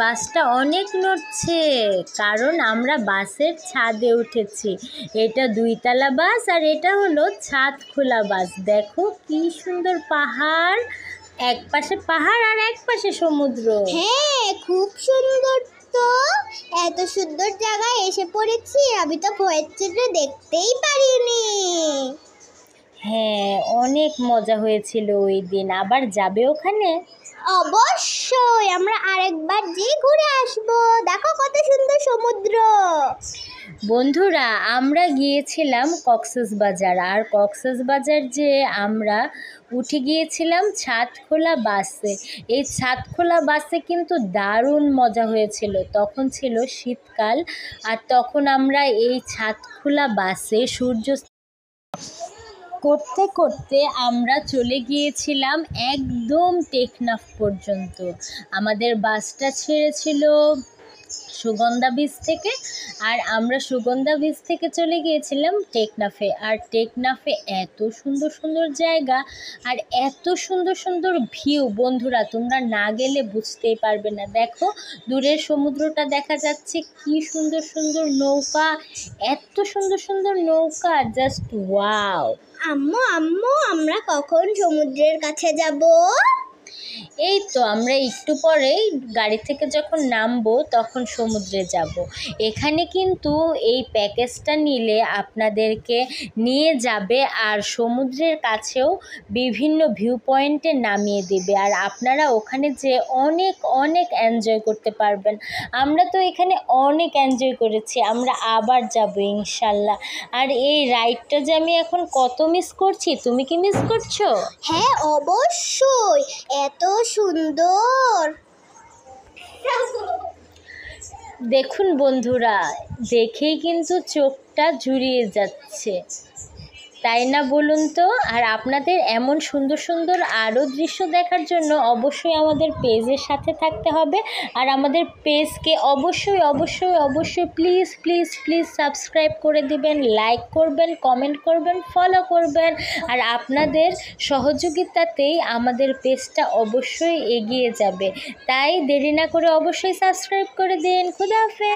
বাসটা অনেক নড়ছে, কারণ আমরা বাসের ছাদে উঠেছি। এটা 2তলা বাস আর এটা হলো ছাদ খোলা বাস। দেখো কি সুন্দর পাহাড়, এক পাশে পাহাড় আর এক পাশে সমুদ্র। হ্যাঁ, খুব সুন্দর তো। এত সুন্দর জায়গায় এসে পড়েছি, আমি তো ভয়ের জন্য দেখতেই পারিনি। হ্যাঁ, অনেক মজা হয়েছিল ওই দিন। আবার যাবে ওখানে? অবশ্যই, আমরা আরেকবার যে ঘুরে আসবো। দেখো কত সুন্দর সমুদ্র। বন্ধুরা, আমরা গিয়েছিলাম কক্সবাজার, আর কক্সবাজার যে আমরা উঠে গিয়েছিলাম ছাদ খোলা বাসে। এই ছাদ খোলা বাসে কিন্তু দারুণ মজা হয়েছিল। তখন ছিল শীতকাল, আর তখন আমরা এই ছাদ খোলা বাসে সূর্য করতে করতে আমরা চলে গিয়েছিলাম একদম টেকনাফ পর্যন্ত। আমাদের বাসটা ছেড়েছিল সুগন্ধা বীচ থেকে, আর আমরা সুগন্ধা বীচ থেকে চলে গিয়েছিলাম টেকনাফে। আর টেকনাফে এত সুন্দর সুন্দর জায়গা আর এত সুন্দর সুন্দর ভিউ, বন্ধুরা তোমরা না গেলে বুঝতেই পারবে না। দেখো দূরের সমুদ্রটা দেখা যাচ্ছে, কি সুন্দর সুন্দর নৌকা, এত সুন্দর সুন্দর নৌকা, জাস্ট ওয়াও। আম্মু আম্মু, আমরা কখন সমুদ্রের কাছে যাব? এই তো আমরা একটু পরেই গাড়ি থেকে যখন নামবো তখন সমুদ্রে যাব। এখানে কিন্তু এই প্যাকেজটা নিলে আপনাদেরকে নিয়ে যাবে আর সমুদ্রের কাছেও বিভিন্ন ভিউ পয়েন্টে নামিয়ে দেবে, আর আপনারা ওখানে যে অনেক অনেক এনজয় করতে পারবেন। আমরা তো এখানে অনেক এনজয় করেছি, আমরা আবার যাব ইনশাল্লাহ। আর এই রাইডটা যে আমি এখন কত মিস করছি, তুমি কি মিস করছো? হ্যাঁ অবশ্যই, এত সুন্দর। দেখুন বন্ধুরা, দেখেই কিন্তু চোখটা জুড়িয়ে যাচ্ছে, তাই না বলুন তো? আর আপনাদের এমন সুন্দর সুন্দর আরও দৃশ্য দেখার জন্য অবশ্যই আমাদের পেজের সাথে থাকতে হবে। আর আমাদের পেজকে অবশ্যই অবশ্যই অবশ্যই প্লিজ প্লিজ প্লিজ সাবস্ক্রাইব করে দিবেন, লাইক করবেন, কমেন্ট করবেন, ফলো করবেন। আর আপনাদের সহযোগিতাতেই আমাদের পেজটা অবশ্যই এগিয়ে যাবে, তাই দেরি না করে অবশ্যই সাবস্ক্রাইব করে দিন। খুদা হাফেজ।